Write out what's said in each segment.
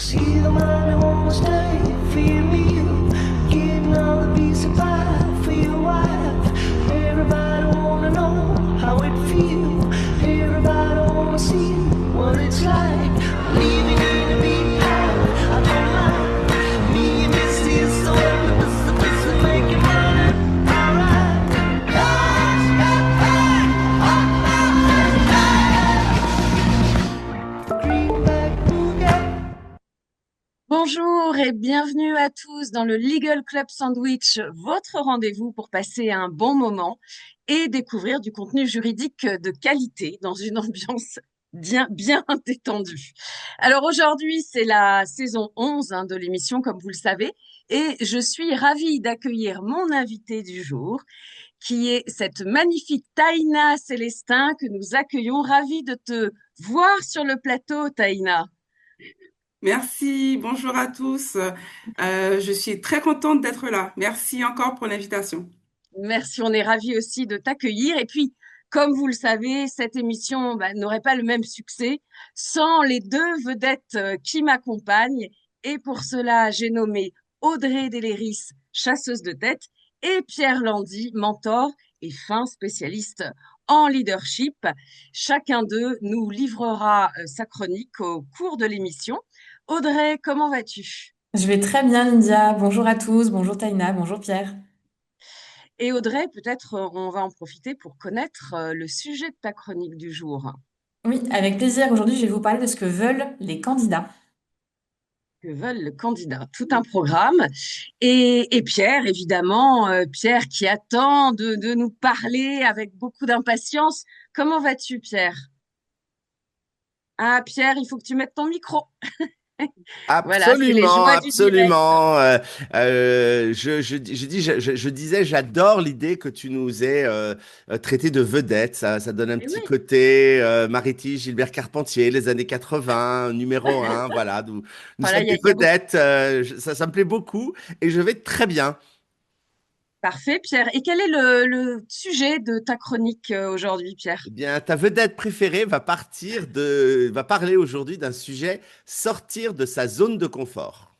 See the money won't stay for you. Getting all the piece of pie for your wife. Everybody wanna know how it feels. Everybody wanna see what it's like. Living in a big house, I don't mind. Me and Misty is so the best of making money. Alright. Greenback Boogie. Bonjour et bienvenue à tous dans le Legal Club Sandwich, votre rendez-vous pour passer un bon moment et découvrir du contenu juridique de qualité dans une ambiance bien détendue. Alors aujourd'hui, c'est la saison 11 de l'émission, comme vous le savez, et je suis ravie d'accueillir mon invité du jour, qui est cette magnifique Taïna Célestin que nous accueillons. Ravie de te voir sur le plateau, Taïna. Merci, bonjour à tous. Je suis très contente d'être là. Merci encore pour l'invitation. Merci, on est ravis aussi de t'accueillir. Et puis, comme vous le savez, cette émission n'aurait pas le même succès sans les deux vedettes qui m'accompagnent. Et pour cela, j'ai nommé Audrey Deléris, chasseuse de tête, et Pierre Landy, mentor et fin spécialiste en leadership. Chacun d'eux nous livrera sa chronique au cours de l'émission. Audrey, comment vas-tu? Je vais très bien, Lydia. Bonjour à tous. Bonjour Taïna. Bonjour Pierre. Et Audrey, peut-être on va en profiter pour connaître le sujet de ta chronique du jour. Oui, avec plaisir. Aujourd'hui, je vais vous parler de ce que veulent les candidats. Que veulent le candidat? Tout un programme. Et Pierre, évidemment, Pierre qui attend de nous parler avec beaucoup d'impatience. Comment vas-tu, Pierre? Ah, Pierre, il faut que tu mettes ton micro. Voilà, c'est les Absolument, joies du direct. absolument. Je disais, j'adore l'idée que tu nous aies traité de vedettes. Ça donne un Et petit oui, côté Marity, Gilbert Carpentier, les années 80, numéro un. Voilà, nous voilà, sommes des il y a beaucoup. vedettes. Ça me plaît beaucoup et je vais très bien. Parfait, Pierre. Et quel est le sujet de ta chronique aujourd'hui, Pierre? Eh bien, ta vedette préférée va parler aujourd'hui d'un sujet, sortir de sa zone de confort.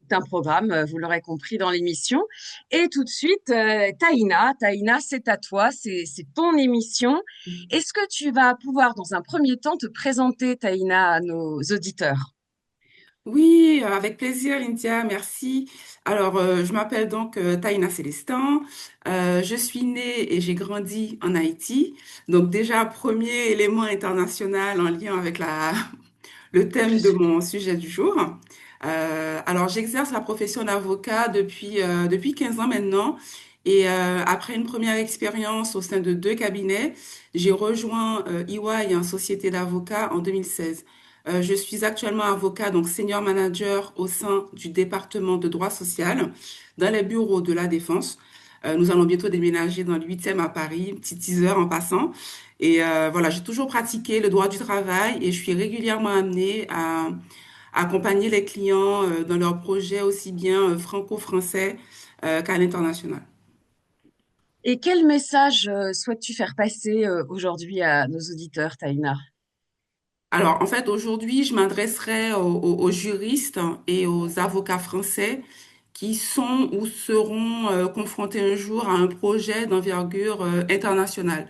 Un programme, vous l'aurez compris dans l'émission. Et tout de suite, Taïna, c'est à toi, c'est ton émission. Est-ce que tu vas pouvoir, dans un premier temps, te présenter, Taïna, à nos auditeurs? Oui, avec plaisir, Intia, merci. Alors, je m'appelle donc Taïna Célestin. Je suis née et j'ai grandi en Haïti. Donc déjà, premier élément international en lien avec le thème de mon sujet du jour. Alors, j'exerce la profession d'avocat depuis 15 ans maintenant. Et après une première expérience au sein de deux cabinets, j'ai rejoint EY, en société d'avocats, en 2016. Je suis actuellement avocat, donc senior manager au sein du département de droit social dans les bureaux de la Défense. Nous allons bientôt déménager dans le 8e à Paris, petit teaser en passant. Et voilà, j'ai toujours pratiqué le droit du travail et je suis régulièrement amenée à accompagner les clients dans leurs projets aussi bien franco-français qu'à l'international. Et quel message souhaites-tu faire passer aujourd'hui à nos auditeurs, Taïna? Alors, en fait, aujourd'hui, je m'adresserai aux juristes et aux avocats français qui sont ou seront confrontés un jour à un projet d'envergure internationale.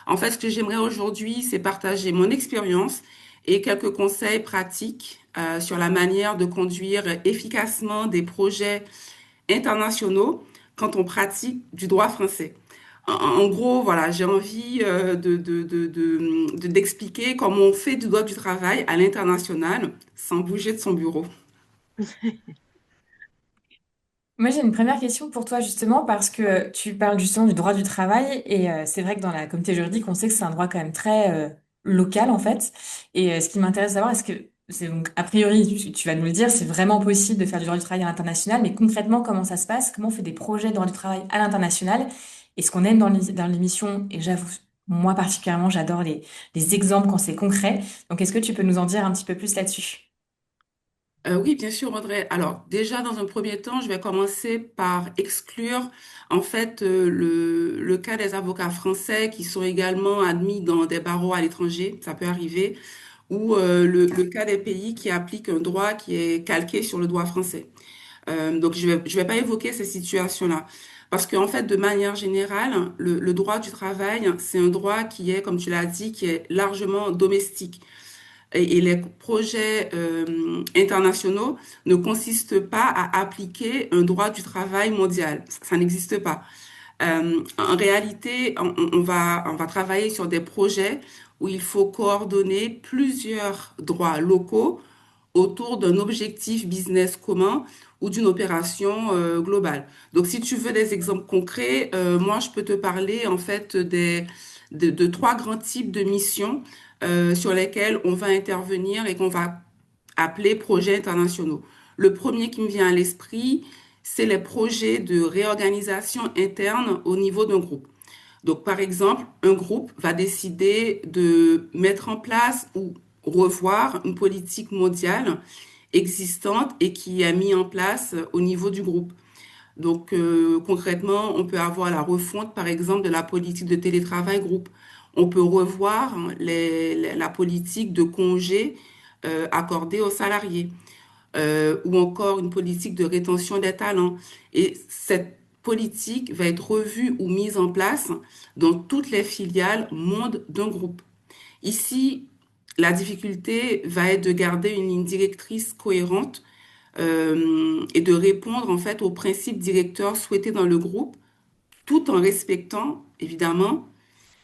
En fait, ce que j'aimerais aujourd'hui, c'est partager mon expérience et quelques conseils pratiques sur la manière de conduire efficacement des projets internationaux quand on pratique du droit français. En gros, voilà, j'ai envie d'expliquer comment on fait du droit du travail à l'international sans bouger de son bureau. Moi, j'ai une première question pour toi, justement, parce que tu parles justement du droit du travail. Et c'est vrai que dans la communauté juridique, on sait que c'est un droit quand même très local, en fait. Et ce qui m'intéresse de savoir, est-ce que c'est donc, a priori, tu vas nous le dire, c'est vraiment possible de faire du droit du travail à l'international, mais concrètement, comment ça se passe? Comment on fait des projets de droit du travail à l'international? Et ce qu'on aime dans l'émission, et j'avoue, moi particulièrement, j'adore les exemples quand c'est concret. Donc, est-ce que tu peux nous en dire un petit peu plus là-dessus? Oui, bien sûr, Audrey. Alors, déjà, dans un premier temps, je vais commencer par exclure, en fait, le cas des avocats français qui sont également admis dans des barreaux à l'étranger. Ça peut arriver. ou le cas des pays qui appliquent un droit qui est calqué sur le droit français. Donc, je vais pas évoquer ces situations-là. Parce qu'en fait, de manière générale, le droit du travail, c'est un droit qui est, comme tu l'as dit, qui est largement domestique. Et les projets internationaux ne consistent pas à appliquer un droit du travail mondial. Ça n'existe pas. En réalité, on va travailler sur des projets où il faut coordonner plusieurs droits locaux autour d'un objectif business commun ou d'une opération globale. Donc, si tu veux des exemples concrets, moi, je peux te parler en fait de trois grands types de missions sur lesquelles on va intervenir et qu'on va appeler projets internationaux. Le premier qui me vient à l'esprit, c'est les projets de réorganisation interne au niveau d'un groupe. Donc, par exemple, un groupe va décider de mettre en place ou revoir une politique mondiale existante et qui est mise en place au niveau du groupe. Donc, concrètement, on peut avoir la refonte, par exemple, de la politique de télétravail groupe. On peut revoir la politique de congés accordés aux salariés ou encore une politique de rétention des talents. Et cette politique va être revue ou mise en place dans toutes les filiales monde d'un groupe. Ici, la difficulté va être de garder une ligne directrice cohérente et de répondre en fait aux principes directeurs souhaités dans le groupe, tout en respectant évidemment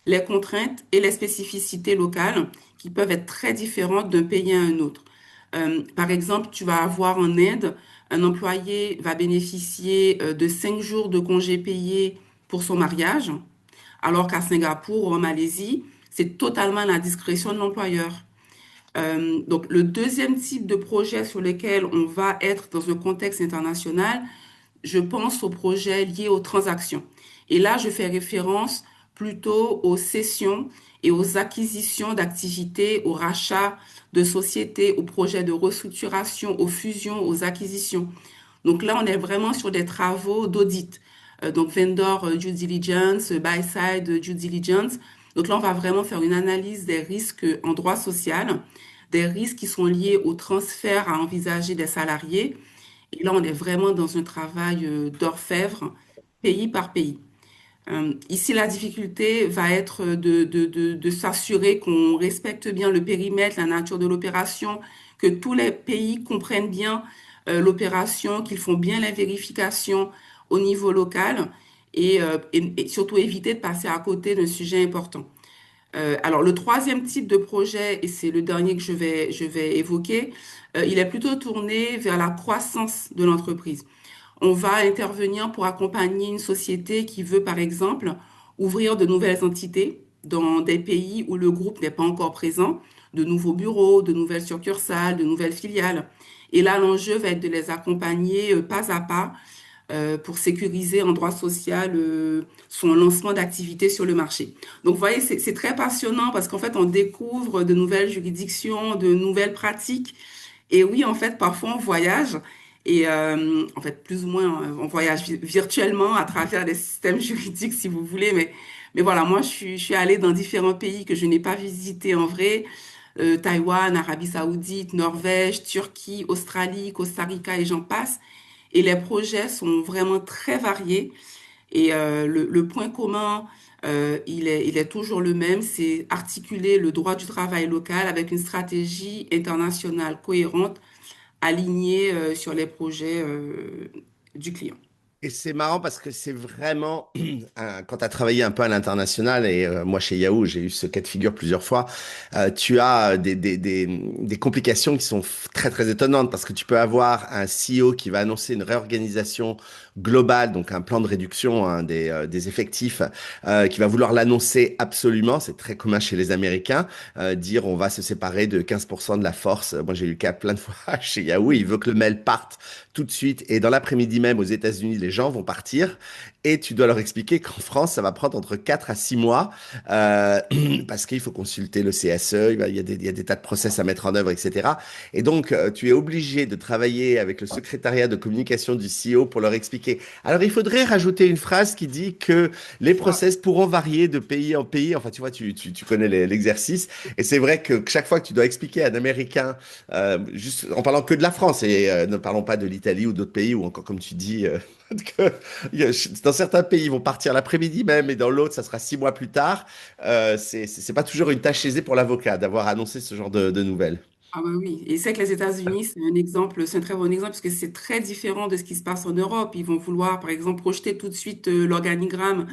les contraintes et les spécificités locales qui peuvent être très différentes d'un pays à un autre. Par exemple, tu vas avoir en Inde, un employé va bénéficier de 5 jours de congés payés pour son mariage, alors qu'à Singapour ou en Malaisie, c'est totalement à la discrétion de l'employeur. Donc, le deuxième type de projet sur lequel on va être dans un contexte international, je pense aux projets liés aux transactions. Et là, je fais référence plutôt aux cessions et aux acquisitions d'activités, aux rachats de sociétés, aux projets de restructuration, aux fusions, aux acquisitions. Donc là, on est vraiment sur des travaux d'audit. Donc vendor due diligence, buy side due diligence. Donc là, on va vraiment faire une analyse des risques en droit social, des risques qui sont liés au transfert à envisager des salariés. Et là, on est vraiment dans un travail d'orfèvre, pays par pays. Ici, la difficulté va être de s'assurer qu'on respecte bien le périmètre, la nature de l'opération, que tous les pays comprennent bien l'opération, qu'ils font bien les vérifications au niveau local et surtout éviter de passer à côté d'un sujet important. Alors, le troisième type de projet, et c'est le dernier que je vais évoquer, il est plutôt tourné vers la croissance de l'entreprise. On va intervenir pour accompagner une société qui veut, par exemple, ouvrir de nouvelles entités dans des pays où le groupe n'est pas encore présent, de nouveaux bureaux, de nouvelles succursales, de nouvelles filiales. Et là, l'enjeu va être de les accompagner pas à pas pour sécuriser en droit social son lancement d'activité sur le marché. Donc, vous voyez, c'est très passionnant parce qu'en fait, on découvre de nouvelles juridictions, de nouvelles pratiques. Et oui, en fait, parfois, on voyage. Et en fait, plus ou moins, on voyage virtuellement à travers les systèmes juridiques, si vous voulez. Mais voilà, moi, je suis allée dans différents pays que je n'ai pas visités en vrai. Taïwan, Arabie Saoudite, Norvège, Turquie, Australie, Costa Rica et j'en passe. Et les projets sont vraiment très variés. Et le point commun, il est toujours le même, c'est articuler le droit du travail local avec une stratégie internationale cohérente alignée sur les projets du client. Et c'est marrant parce que c'est vraiment, quand tu as travaillé un peu à l'international, et moi chez Yahoo, j'ai eu ce cas de figure plusieurs fois, tu as des complications qui sont très très étonnantes parce que tu peux avoir un CEO qui va annoncer une réorganisation globale, donc un plan de réduction hein, des effectifs, qui va vouloir l'annoncer absolument, c'est très commun chez les Américains, dire on va se séparer de 15% de la force. Moi j'ai eu le cas plein de fois chez Yahoo, il veut que le mail parte tout de suite et dans l'après-midi même aux États-Unis, les les gens vont partir et tu dois leur expliquer qu'en France, ça va prendre entre 4 à 6 mois euh, parce qu'il faut consulter le CSE, il y a des tas de process à mettre en œuvre, etc. Et donc, tu es obligé de travailler avec le secrétariat de communication du CEO pour leur expliquer. Alors, il faudrait rajouter une phrase qui dit que les process pourront varier de pays en pays. Enfin, tu vois, tu connais l'exercice. Et c'est vrai que chaque fois que tu dois expliquer à un Américain, juste en parlant que de la France et ne parlons pas de l'Italie ou d'autres pays, ou encore, comme tu dis, que dans certains pays, ils vont partir l'après-midi même, et dans l'autre, ça sera 6 mois plus tard. C'est pas toujours une tâche aisée pour l'avocat d'avoir annoncé ce genre de nouvelles. Ah bah oui, et c'est que les États-Unis, c'est un exemple, c'est un très bon exemple parce que c'est très différent de ce qui se passe en Europe. Ils vont vouloir, par exemple, projeter tout de suite l'organigramme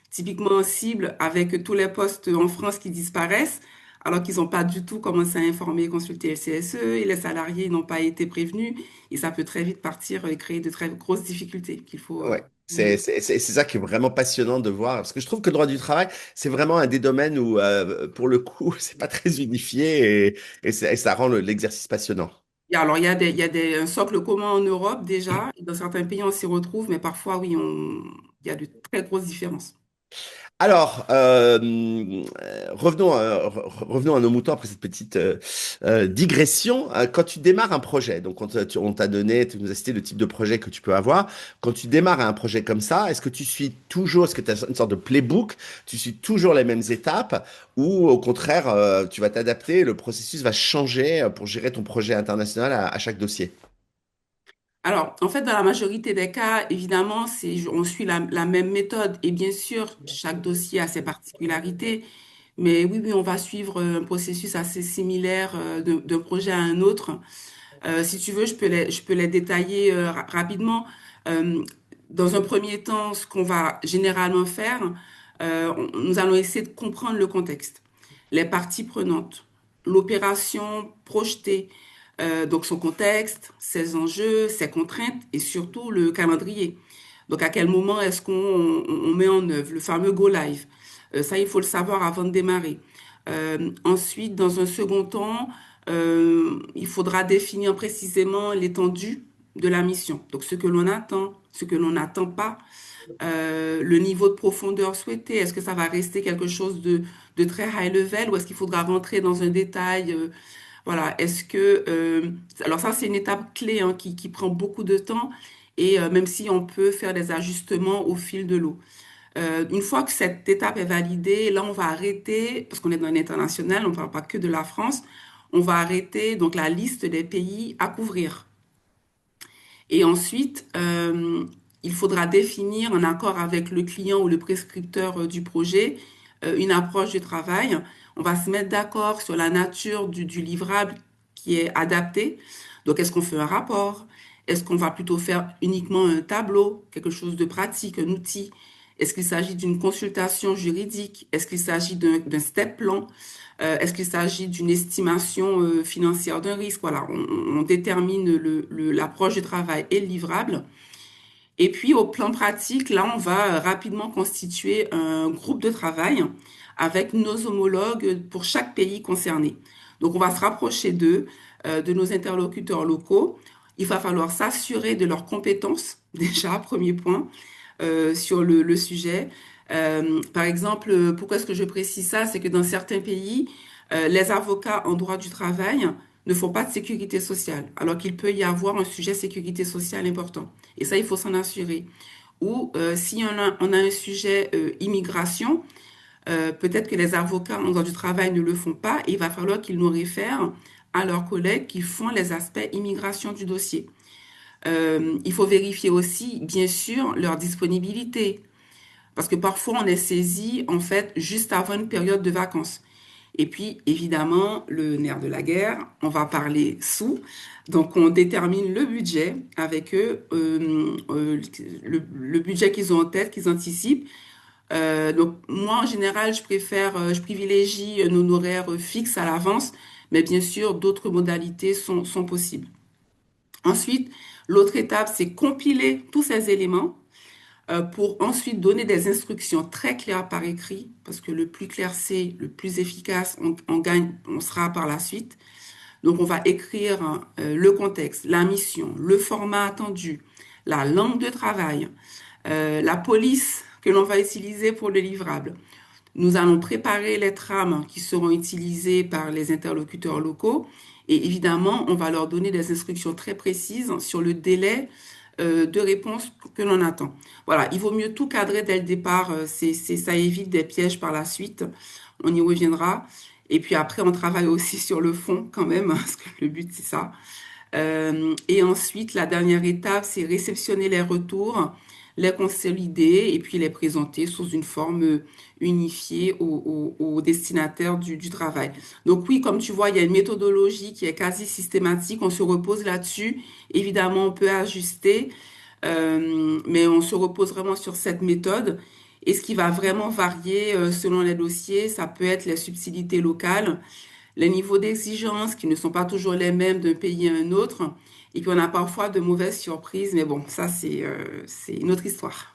typiquement en cible avec tous les postes en France qui disparaissent, alors qu'ils n'ont pas du tout commencé à informer et consulter le CSE et les salariés n'ont pas été prévenus et ça peut très vite partir et créer de très grosses difficultés qu'il faut Ouais, gérer. c'est ça qui est vraiment passionnant de voir, parce que je trouve que le droit du travail, c'est vraiment un des domaines où, pour le coup, c'est pas très unifié et ça rend l'exercice passionnant. Et alors, un socle commun en Europe déjà, et dans certains pays on s'y retrouve, mais parfois, oui, il y a de très grosses différences. Alors, revenons à nos moutons après cette petite digression. Quand tu démarres un projet, donc on t'a donné, tu nous as cité le type de projet que tu peux avoir. Quand tu démarres un projet comme ça, est-ce que tu suis toujours, est-ce que tu as une sorte de playbook, tu suis toujours les mêmes étapes, ou au contraire, tu vas t'adapter, le processus va changer pour gérer ton projet international à chaque dossier? Alors, en fait, dans la majorité des cas, évidemment, on suit la même méthode. Et bien sûr, chaque dossier a ses particularités. Mais oui, oui, on va suivre un processus assez similaire d'un projet à un autre. Si tu veux, je peux les détailler rapidement. Euh, dans un premier temps, ce qu'on va généralement faire, nous allons essayer de comprendre le contexte, les parties prenantes, l'opération projetée, donc son contexte, ses enjeux, ses contraintes et surtout le calendrier. Donc, à quel moment est-ce qu'on met en œuvre le fameux go live? Ça, il faut le savoir avant de démarrer. Ensuite, dans un second temps, il faudra définir précisément l'étendue de la mission. Donc, ce que l'on attend, ce que l'on n'attend pas, le niveau de profondeur souhaité. Est-ce que ça va rester quelque chose de très high level ou est-ce qu'il faudra rentrer dans un détail? Voilà. Alors ça, c'est une étape clé hein, qui prend beaucoup de temps et même si on peut faire des ajustements au fil de l'eau. Une fois que cette étape est validée, là, on va arrêter, parce qu'on est dans l'international, on ne parle pas que de la France, on va arrêter donc la liste des pays à couvrir. Et ensuite, il faudra définir en accord avec le client ou le prescripteur du projet une approche du travail. On va se mettre d'accord sur la nature du livrable qui est adapté. Donc, est-ce qu'on fait un rapport? Est-ce qu'on va plutôt faire uniquement un tableau, quelque chose de pratique, un outil? Est-ce qu'il s'agit d'une consultation juridique? Est-ce qu'il s'agit d'un step plan? Est-ce qu'il s'agit d'une estimation financière d'un risque? Voilà, on détermine l'approche du travail et le livrable. Et puis, au plan pratique, là, on va rapidement constituer un groupe de travail avec nos homologues pour chaque pays concerné. Donc, on va se rapprocher d'eux, de nos interlocuteurs locaux. Il va falloir s'assurer de leurs compétences, déjà, premier point, sur le sujet. Par exemple, pourquoi est-ce que je précise ça? C'est que dans certains pays, les avocats en droit du travail ne font pas de sécurité sociale, alors qu'il peut y avoir un sujet sécurité sociale important. Et ça, il faut s'en assurer. Ou si on a un sujet immigration, peut-être que les avocats en droit du travail ne le font pas et il va falloir qu'ils nous réfèrent à leurs collègues qui font les aspects immigration du dossier. Il faut vérifier aussi, bien sûr, leur disponibilité. Parce que parfois, on est saisi, en fait, juste avant une période de vacances. Et puis, évidemment, le nerf de la guerre, on va parler sous. Donc, on détermine le budget avec eux, le budget qu'ils ont en tête, qu'ils anticipent. Donc, moi, en général, je privilégie un honoraire fixe à l'avance, mais bien sûr, d'autres modalités sont possibles. Ensuite, l'autre étape, c'est compiler tous ces éléments pour ensuite donner des instructions très claires par écrit, parce que le plus clair c'est, le plus efficace on gagne, on sera par la suite. Donc on va écrire le contexte, la mission, le format attendu, la langue de travail, la police que l'on va utiliser pour le livrable. Nous allons préparer les trames qui seront utilisées par les interlocuteurs locaux et évidemment, on va leur donner des instructions très précises sur le délai de réponse que l'on attend. Voilà, il vaut mieux tout cadrer dès le départ, ça évite des pièges par la suite, on y reviendra. Et puis après, on travaille aussi sur le fond quand même, parce que le but, c'est ça. Et ensuite, la dernière étape, c'est réceptionner les retours, les consolider et puis les présenter sous une forme unifiée au destinataire du travail. Donc oui, comme tu vois, il y a une méthodologie qui est quasi systématique. On se repose là-dessus. Évidemment, on peut ajuster, mais on se repose vraiment sur cette méthode. Et ce qui va vraiment varier selon les dossiers, ça peut être les subtilités locales, les niveaux d'exigence qui ne sont pas toujours les mêmes d'un pays à un autre. Et puis on a parfois de mauvaises surprises, mais bon, ça c'est une autre histoire.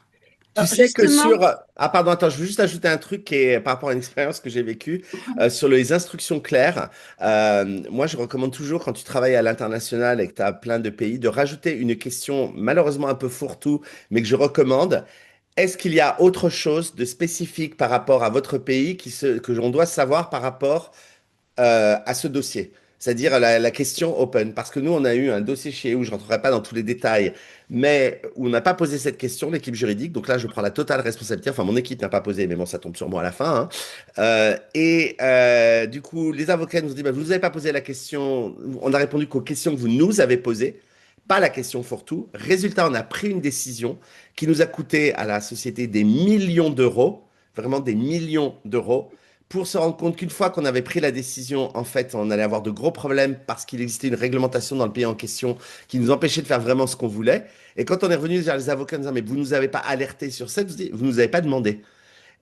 Tu sais que Justement, sur... Ah pardon, attends, je veux juste ajouter un truc qui est par rapport à une expérience que j'ai vécue sur les instructions claires. Moi, je recommande toujours quand tu travailles à l'international et que tu as plein de pays, de rajouter une question malheureusement un peu fourre-tout, mais que je recommande. Est-ce qu'il y a autre chose de spécifique par rapport à votre pays que l'on doit savoir par rapport à ce dossier? C'est-à-dire la question open. Parce que nous, on a eu un dossier chez où je ne rentrerai pas dans tous les détails, mais où on n'a pas posé cette question, l'équipe juridique. Donc là, je prends la totale responsabilité. Enfin, mon équipe n'a pas posé, mais bon, ça tombe sur moi à la fin, hein. Du coup, les avocats nous ont dit, bah, vous nous avez pas posé la question. On a répondu qu'aux questions que vous nous avez posées, pas la question fourre-tout. Résultat, on a pris une décision qui nous a coûté à la société des millions d'euros, vraiment des millions d'euros, pour se rendre compte qu'une fois qu'on avait pris la décision, en fait, on allait avoir de gros problèmes parce qu'il existait une réglementation dans le pays en question qui nous empêchait de faire vraiment ce qu'on voulait. Et quand on est revenu vers les avocats en disant, mais vous nous avez pas alerté sur ça, vous nous avez pas demandé.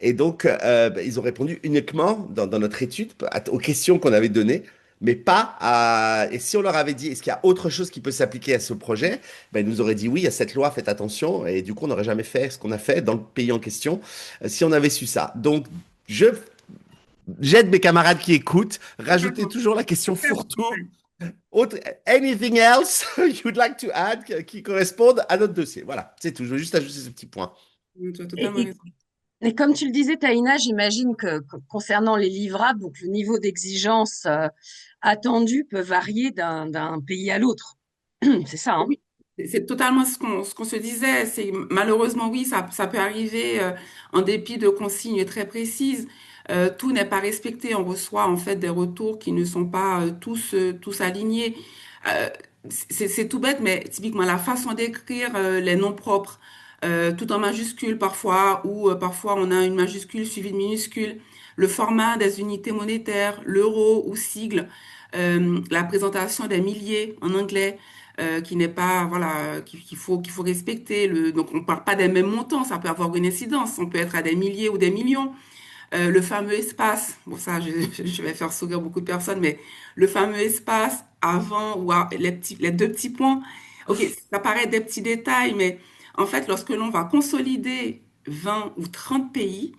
Et donc, bah, ils ont répondu uniquement dans notre étude aux questions qu'on avait données, mais pas à... Et si on leur avait dit, est-ce qu'il y a autre chose qui peut s'appliquer à ce projet, ben, ils nous auraient dit, oui, il y a cette loi, faites attention. Et du coup, on n'aurait jamais fait ce qu'on a fait dans le pays en question si on avait su ça. Donc, je j'aide mes camarades qui écoutent. Rajoutez toujours la question fourre-tout. Autre, anything else you'd like to add qui corresponde à notre dossier. Voilà, c'est tout. Je veux juste ajouter ce petit point. Tu as et, totalement et- raison. et comme tu le disais, Taïna, j'imagine que concernant les livrables, donc le niveau d'exigence attendu peut varier d'un pays à l'autre. C'est ça, hein? Oui, c'est totalement ce qu'on se disait. C'est malheureusement oui, ça peut arriver en dépit de consignes très précises. Tout n'est pas respecté. On reçoit en fait des retours qui ne sont pas tous alignés. Euh, c'est tout bête, mais typiquement la façon d'écrire les noms propres, tout en majuscule parfois, ou parfois on a une majuscule suivie de minuscule. Le format des unités monétaires, l'euro ou sigle, la présentation des milliers en anglais qui n'est pas, voilà, qu'il faut respecter. Donc, on ne parle pas des mêmes montants, ça peut avoir une incidence. On peut être à des milliers ou des millions. Le fameux espace, bon, ça, je vais faire sourire beaucoup de personnes, mais le fameux espace avant ou les deux petits points, ok, ça paraît des petits détails, mais en fait, lorsque l'on va consolider 20 ou 30 pays,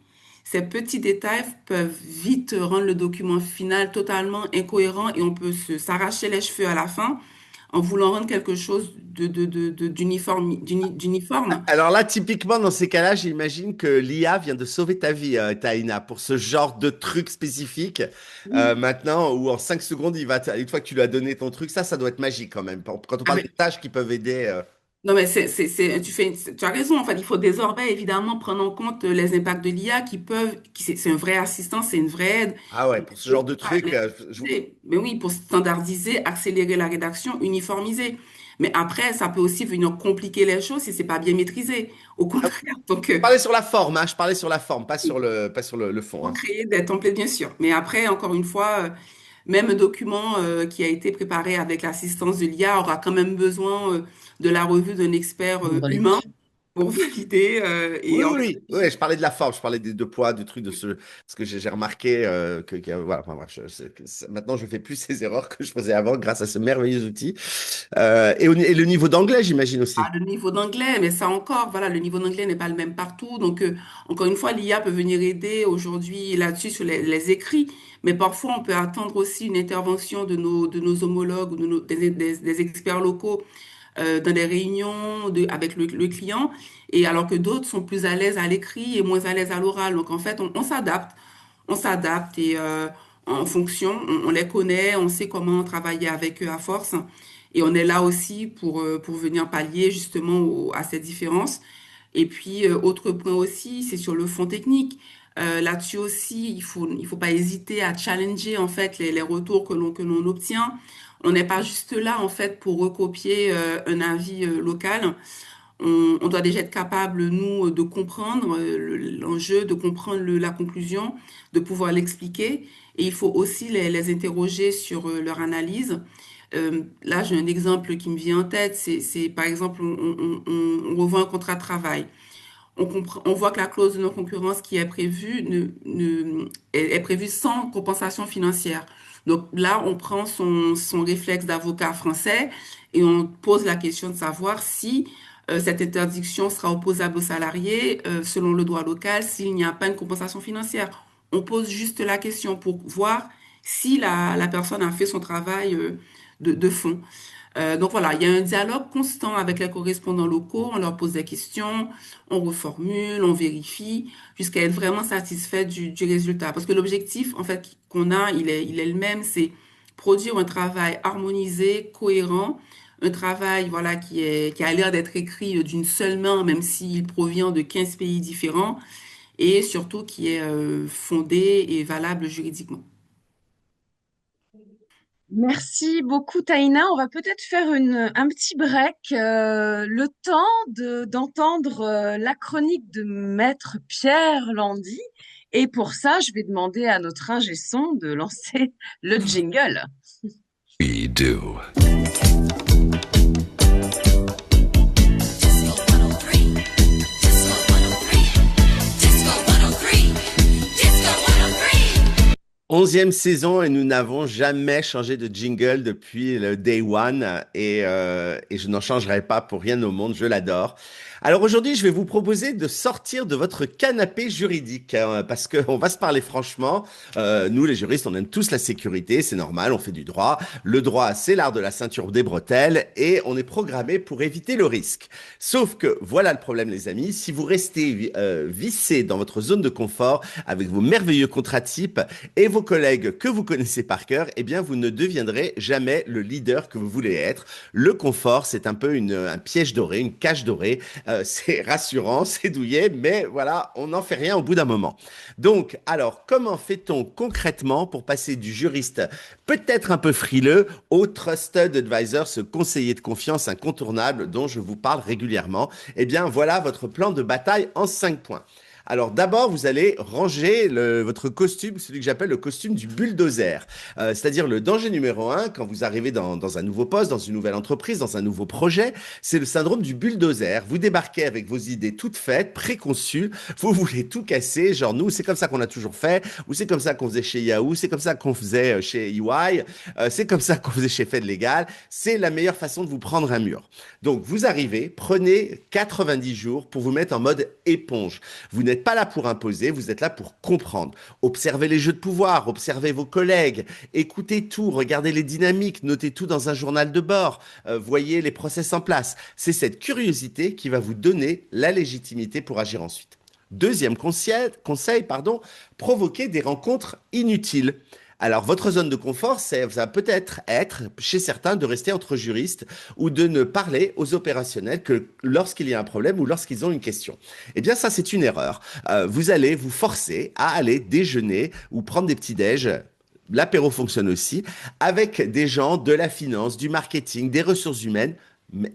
ces petits détails peuvent vite rendre le document final totalement incohérent et on peut s'arracher les cheveux à la fin en voulant rendre quelque chose d'uniforme. Alors là, typiquement, dans ces cas-là, j'imagine que l'IA vient de sauver ta vie, Taïna, pour ce genre de truc spécifique. Oui. Maintenant, où en 5 secondes, une fois que tu lui as donné ton truc, ça doit être magique quand même. Quand on Ah, parle des mais tâches qui peuvent aider. non, mais tu as raison. En fait, il faut désormais évidemment prendre en compte les impacts de l'IA c'est un vrai assistant, c'est une vraie aide. Ah ouais, Mais pour ce faut genre de pas truc, mais oui, pour standardiser, accélérer la rédaction, uniformiser. Mais après, ça peut aussi venir compliquer les choses si c'est pas bien maîtrisé. Au contraire, donc je parlais sur la forme, hein, je parlais sur la forme, pas sur le fond, faut hein. créer des templates, bien sûr. Mais après, encore une fois, même un document qui a été préparé avec l'assistance de l'IA aura quand même besoin de la revue d'un expert humain Juridique. pour valider Oui, et oui, oui, organiser. oui, je parlais de la forme, je parlais des deux poids, du truc, parce que j'ai remarqué voilà, enfin, bref, maintenant je fais plus ces erreurs que je faisais avant grâce à ce merveilleux outil. Et le niveau d'anglais, j'imagine Ah, aussi. le niveau d'anglais, mais ça encore, voilà, le niveau d'anglais n'est pas le même partout. Donc, encore une fois, l'IA peut venir aider aujourd'hui là-dessus sur les écrits, mais parfois on peut attendre aussi une intervention de nos homologues ou des experts locaux dans les réunions avec le client, et alors que d'autres sont plus à l'aise à l'écrit et moins à l'aise à l'oral. Donc en fait, on s'adapte et en fonction, on les connaît, on sait comment travailler avec eux à force. Et on est là aussi pour venir pallier justement à ces différences. Et puis, autre point aussi, c'est sur le fond technique. Là-dessus aussi, il faut pas hésiter à challenger en fait les retours que l'on obtient. On n'est pas juste là en fait pour recopier un avis local. On doit déjà être capable, nous, de comprendre l'enjeu, de comprendre la conclusion, de pouvoir l'expliquer. Et il faut aussi les interroger sur leur analyse. Là, j'ai un exemple qui me vient en tête. Par exemple, on revoit un contrat de travail. On voit que la clause de non-concurrence qui est prévue est prévue sans compensation financière. Donc là, on prend son réflexe d'avocat français et on pose la question de savoir si cette interdiction sera opposable aux salariés selon le droit local s'il n'y a pas une compensation financière. On pose juste la question pour voir si la personne a fait son travail de fond. Donc voilà, il y a un dialogue constant avec les correspondants locaux. On leur pose des questions, on reformule, on vérifie, jusqu'à être vraiment satisfait du résultat. Parce que l'objectif, en fait, qu'on a, il est le même, c'est produire un travail harmonisé, cohérent, un travail, voilà, qui a l'air d'être écrit d'une seule main, même s'il provient de 15 pays différents, et surtout qui est fondé et valable juridiquement. Merci beaucoup, Taïna. On va peut-être faire un petit break, le temps d'entendre la chronique de Maître Pierre Landy. Et pour ça, je vais demander à notre ingé son de lancer le jingle. We do. Onzième saison et nous n'avons jamais changé de jingle depuis le day one et je n'en changerai pas pour rien au monde, je l'adore. Alors aujourd'hui, je vais vous proposer de sortir de votre canapé juridique parce qu'on va se parler franchement. Nous, les juristes, on aime tous la sécurité, c'est normal, on fait du droit. Le droit, c'est l'art de la ceinture des bretelles et on est programmé pour éviter le risque. Sauf que, voilà le problème, les amis, si vous restez vissé dans votre zone de confort avec vos merveilleux contrats types et vos collègues que vous connaissez par cœur, eh bien, vous ne deviendrez jamais le leader que vous voulez être. Le confort, c'est un peu un piège doré, une cage dorée. C'est rassurant, c'est douillet, mais voilà, on n'en fait rien au bout d'un moment. Donc, alors, comment fait-on concrètement pour passer du juriste peut-être un peu frileux au trusted advisor, ce conseiller de confiance incontournable dont je vous parle régulièrement? Eh bien, voilà votre plan de bataille en 5 points. Alors d'abord, vous allez ranger votre costume, celui que j'appelle le costume du bulldozer. C'est-à-dire le danger numéro un quand vous arrivez dans un nouveau poste, dans une nouvelle entreprise, dans un nouveau projet, c'est le syndrome du bulldozer. Vous débarquez avec vos idées toutes faites, préconçues, vous voulez tout casser, genre nous, c'est comme ça qu'on a toujours fait, ou c'est comme ça qu'on faisait chez Yahoo, c'est comme ça qu'on faisait chez EY, c'est comme ça qu'on faisait chez Fed Legal, c'est la meilleure façon de vous prendre un mur. Donc vous arrivez, prenez 90 jours pour vous mettre en mode éponge. Vous n'êtes pas là pour imposer, vous êtes là pour comprendre. Observez les jeux de pouvoir, observez vos collègues, écoutez tout, regardez les dynamiques, notez tout dans un journal de bord, voyez les process en place. C'est cette curiosité qui va vous donner la légitimité pour agir ensuite. Deuxième conseil, provoquez des rencontres inutiles. Alors, votre zone de confort, ça va peut-être être, chez certains, de rester entre juristes ou de ne parler aux opérationnels que lorsqu'il y a un problème ou lorsqu'ils ont une question. Eh bien, ça, c'est une erreur. Vous allez vous forcer à aller déjeuner ou prendre des petits déj. L'apéro fonctionne aussi avec des gens de la finance, du marketing, des ressources humaines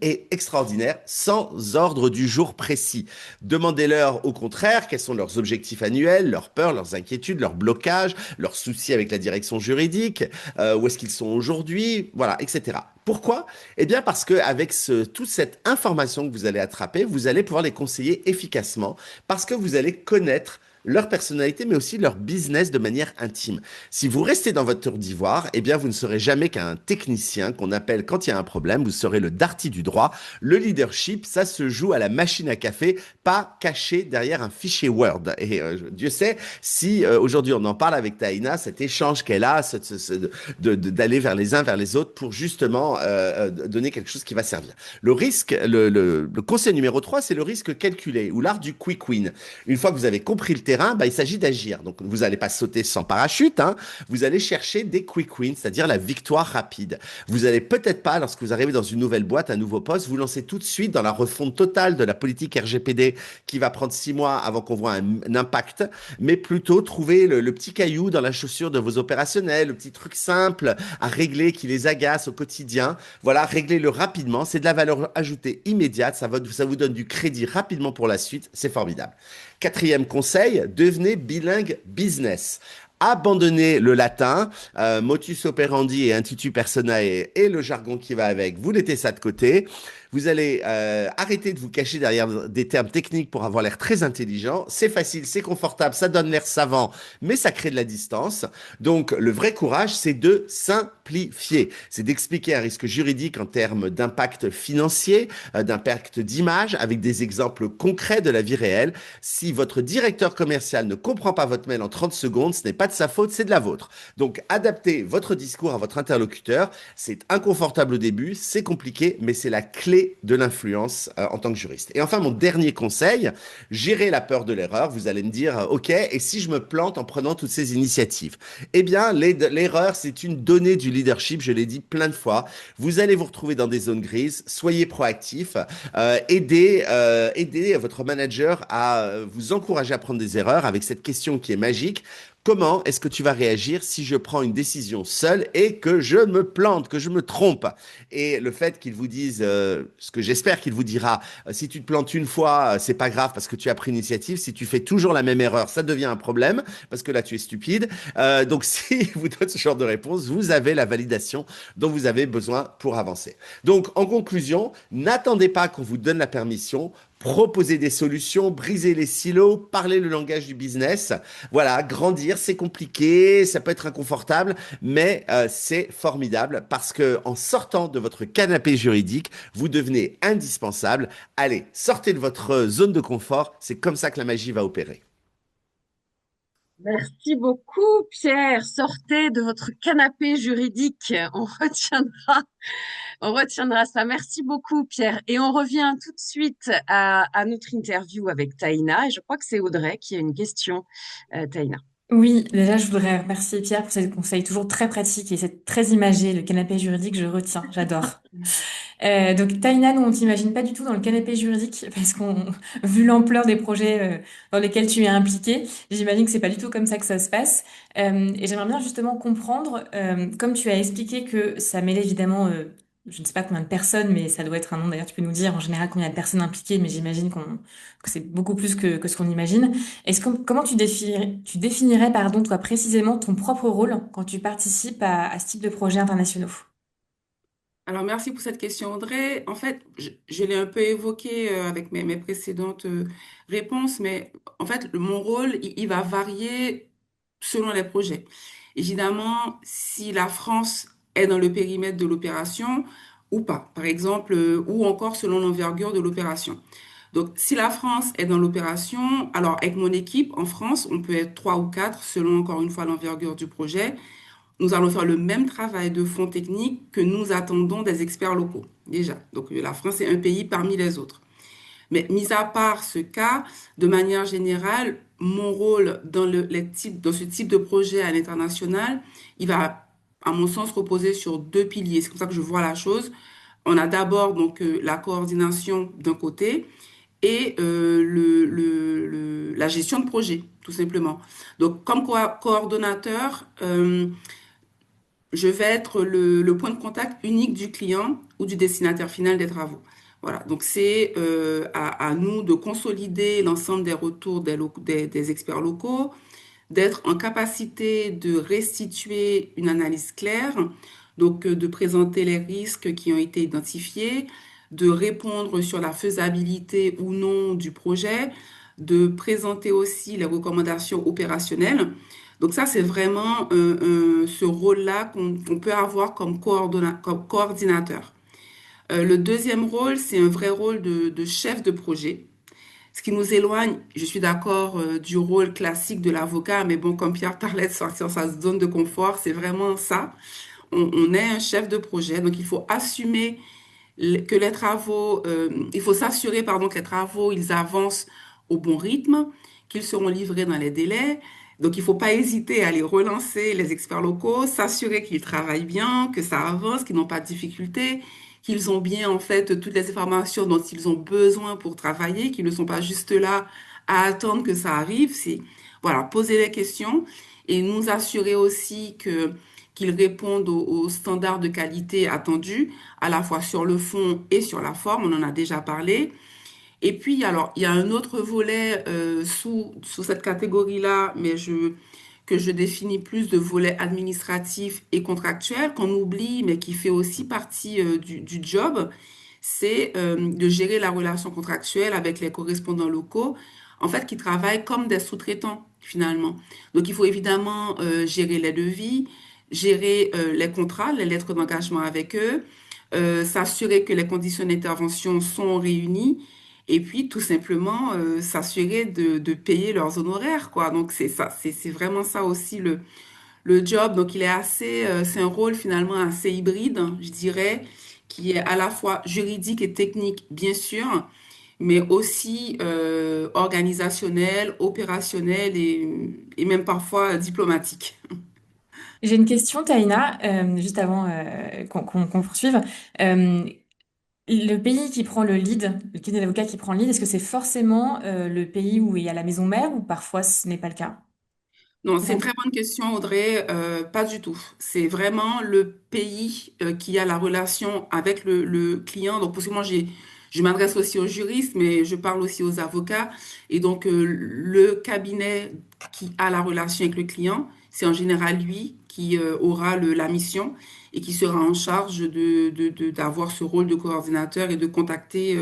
est extraordinaire, sans ordre du jour précis. Demandez-leur au contraire quels sont leurs objectifs annuels, leurs peurs, leurs inquiétudes, leurs blocages, leurs soucis avec la direction juridique, où est-ce qu'ils sont aujourd'hui, voilà, etc. Pourquoi? Eh bien parce qu'avec toute cette information que vous allez attraper, vous allez pouvoir les conseiller efficacement parce que vous allez connaître leur personnalité, mais aussi leur business de manière intime. Si vous restez dans votre tour d'ivoire, eh bien, vous ne serez jamais qu'un technicien qu'on appelle quand il y a un problème. Vous serez le darty du droit. Le leadership, ça se joue à la machine à café, pas caché derrière un fichier Word. Et Dieu sait si aujourd'hui on en parle avec Taïna, cet échange qu'elle a, d'aller vers les uns vers les autres pour justement donner quelque chose qui va servir. Le risque, le conseil numéro 3, c'est le risque calculé ou l'art du quick win. Une fois que vous avez compris le terrain, bah, il s'agit d'agir. Donc vous n'allez pas sauter sans parachute, hein. Vous allez chercher des quick wins, c'est-à-dire la victoire rapide. Vous allez peut-être pas, lorsque vous arrivez dans une nouvelle boîte, un nouveau poste, vous lancer tout de suite dans la refonte totale de la politique RGPD qui va prendre 6 mois avant qu'on voit un impact, mais plutôt trouver le petit caillou dans la chaussure de vos opérationnels, le petit truc simple à régler qui les agace au quotidien. Voilà, réglez-le rapidement. C'est de la valeur ajoutée immédiate. Ça vous donne du crédit rapidement pour la suite. C'est formidable. Quatrième conseil, devenez bilingue business. Abandonnez le latin, motus operandi et intuitu personae et le jargon qui va avec. Vous mettez ça de côté. Vous allez arrêter de vous cacher derrière des termes techniques pour avoir l'air très intelligent. C'est facile, c'est confortable, ça donne l'air savant, mais ça crée de la distance. Donc, le vrai courage, c'est de simplifier. C'est d'expliquer un risque juridique en termes d'impact financier, d'impact d'image, avec des exemples concrets de la vie réelle. Si votre directeur commercial ne comprend pas votre mail en 30 secondes, ce n'est pas de sa faute, c'est de la vôtre. Donc, adaptez votre discours à votre interlocuteur. C'est inconfortable au début, c'est compliqué, mais c'est la clé de l'influence en tant que juriste. Et enfin, mon dernier conseil, gérer la peur de l'erreur. Vous allez me dire, OK, et si je me plante en prenant toutes ces initiatives? Eh bien, l'erreur, c'est une donnée du leadership, je l'ai dit plein de fois. Vous allez vous retrouver dans des zones grises, soyez proactif, aidez votre manager à vous encourager à prendre des erreurs avec cette question qui est magique. Comment est-ce que tu vas réagir si je prends une décision seule et que je me plante, que je me trompe? Et le fait qu'il vous dise, ce que j'espère qu'il vous dira, si tu te plantes une fois, c'est pas grave parce que tu as pris l'initiative. Si tu fais toujours la même erreur, ça devient un problème parce que là, tu es stupide. Donc, si vous donne ce genre de réponse, vous avez la validation dont vous avez besoin pour avancer. Donc, en conclusion, n'attendez pas qu'on vous donne la permission. Proposer des solutions, briser les silos, parler le langage du business. Voilà, grandir, c'est compliqué, ça peut être inconfortable, mais c'est formidable parce que en sortant de votre canapé juridique, vous devenez indispensable. Allez, sortez de votre zone de confort, c'est comme ça que la magie va opérer. Merci beaucoup, Pierre. Sortez de votre canapé juridique. On retiendra ça. Merci beaucoup, Pierre. Et on revient tout de suite à notre interview avec Taïna. Et je crois que c'est Audrey qui a une question, Taïna. Oui, déjà, je voudrais remercier Pierre pour ces conseils toujours très pratiques et c'est très imagé. Le canapé juridique, je retiens, j'adore. Donc, Taïna, nous, on t'imagine pas du tout dans le canapé juridique parce vu l'ampleur des projets dans lesquels tu es impliqué, j'imagine que c'est pas du tout comme ça que ça se passe. Et j'aimerais bien justement comprendre, comme tu as expliqué que ça mêle évidemment, je ne sais pas combien de personnes, mais ça doit être un nom, d'ailleurs, tu peux nous dire en général combien de personnes impliquées, mais j'imagine que c'est beaucoup plus que ce qu'on imagine. Comment tu définirais, pardon, toi, précisément ton propre rôle quand tu participes à ce type de projets internationaux? Alors, merci pour cette question, Audrey. En fait, je l'ai un peu évoqué avec mes précédentes réponses, mais en fait, mon rôle, il va varier selon les projets. Évidemment, si la France est dans le périmètre de l'opération ou pas, par exemple, ou encore selon l'envergure de l'opération. Donc, si la France est dans l'opération, alors avec mon équipe en France, on peut être trois ou quatre selon encore une fois l'envergure du projet. Nous allons faire le même travail de fond technique que nous attendons des experts locaux, déjà. Donc, la France est un pays parmi les autres. Mais mis à part ce cas, de manière générale, mon rôle dans ce type de projet à l'international, il va, à mon sens, reposer sur deux piliers. C'est comme ça que je vois la chose. On a d'abord donc la coordination d'un côté et la gestion de projet, tout simplement. Donc, comme coordonnateur, je vais être le point de contact unique du client ou du destinataire final des travaux. Voilà, donc c'est à nous de consolider l'ensemble des retours des experts locaux, d'être en capacité de restituer une analyse claire, donc de présenter les risques qui ont été identifiés, de répondre sur la faisabilité ou non du projet, de présenter aussi les recommandations opérationnelles. Donc ça, c'est vraiment ce rôle-là qu'on peut avoir comme coordinateur. Le deuxième rôle, c'est un vrai rôle de chef de projet. Ce qui nous éloigne, je suis d'accord, du rôle classique de l'avocat, mais bon, comme Pierre parlait de sortir de sa zone de confort, c'est vraiment ça. On est un chef de projet, donc il faut assumer que les travaux, il faut s'assurer, pardon, que les travaux, ils avancent au bon rythme, qu'ils seront livrés dans les délais. Donc, il ne faut pas hésiter à aller relancer les experts locaux, s'assurer qu'ils travaillent bien, que ça avance, qu'ils n'ont pas de difficultés, qu'ils ont bien, en fait, toutes les informations dont ils ont besoin pour travailler, qu'ils ne sont pas juste là à attendre que ça arrive. C'est, voilà, poser les questions et nous assurer aussi qu'ils répondent aux standards de qualité attendus à la fois sur le fond et sur la forme, on en a déjà parlé. Et puis, alors, il y a un autre volet sous cette catégorie-là, que je définis plus de volet administratif et contractuel, qu'on oublie, mais qui fait aussi partie du job, c'est de gérer la relation contractuelle avec les correspondants locaux, en fait, qui travaillent comme des sous-traitants, finalement. Donc, il faut évidemment gérer les devis, gérer les contrats, les lettres d'engagement avec eux, s'assurer que les conditions d'intervention sont réunies et puis tout simplement s'assurer de payer leurs honoraires, quoi. Donc c'est ça, c'est vraiment ça aussi le job. Donc il est assez, c'est un rôle finalement assez hybride, hein, je dirais, qui est à la fois juridique et technique, bien sûr, mais aussi organisationnel, opérationnel et même parfois diplomatique. J'ai une question, Taïna, juste avant qu'on poursuive. Euh, le pays qui prend le lead, le cabinet d'avocat qui prend le lead, est-ce que c'est forcément le pays où il y a la maison mère ou parfois ce n'est pas le cas? Non, c'est une Comment- très bonne question, Audrey. Pas du tout. C'est vraiment le pays qui a la relation avec le client. Donc, parce que moi, je m'adresse aussi aux juristes, mais je parle aussi aux avocats. Et donc, le cabinet qui a la relation avec le client, c'est en général lui qui aura la mission et qui sera en charge d'avoir ce rôle de coordinateur et de contacter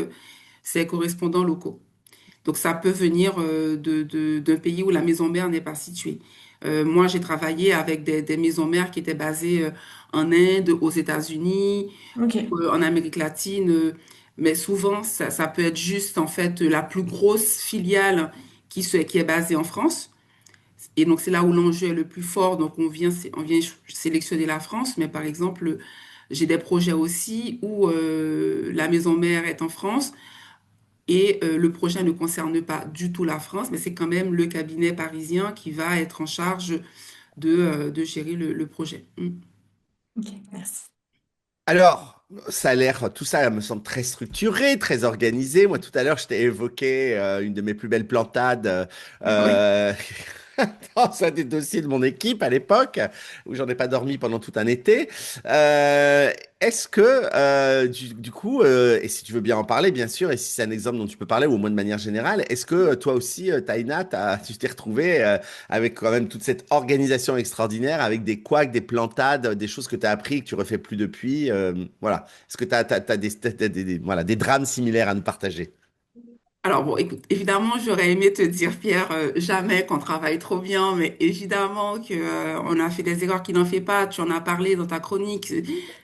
ses correspondants locaux. Donc, ça peut venir d'un pays où la maison mère n'est pas située. Moi, j'ai travaillé avec des maisons mères qui étaient basées en Inde, aux États-Unis, Ok. en Amérique latine, mais souvent, ça peut être juste, en fait, la plus grosse filiale qui est basée en France. Et donc, c'est là où l'enjeu est le plus fort. Donc, on vient sélectionner la France, mais par exemple, j'ai des projets aussi où la maison mère est en France et le projet ne concerne pas du tout la France, mais c'est quand même le cabinet parisien qui va être en charge de gérer le projet. Mm. Ok, merci. Alors, ça a l'air, tout ça me semble très structuré, très organisé. Moi, tout à l'heure, je t'ai évoqué une de mes plus belles plantades Oui. euh, dans un des dossiers de mon équipe à l'époque, où j'en ai pas dormi pendant tout un été. Euh, Est-ce que, du coup, et si tu veux bien en parler, bien sûr, et si c'est un exemple dont tu peux parler, ou au moins de manière générale, est-ce que toi aussi, Taïna, tu t'es retrouvée avec quand même toute cette organisation extraordinaire, avec des couacs, des plantades, des choses que tu as appris et que tu refais plus depuis, voilà. Est-ce que tu as, voilà, des drames similaires à nous partager? Alors bon, écoute, évidemment, j'aurais aimé te dire, Pierre, jamais qu'on travaille trop bien, mais évidemment que, on a fait des erreurs qui n'en fait pas. Tu en as parlé dans ta chronique.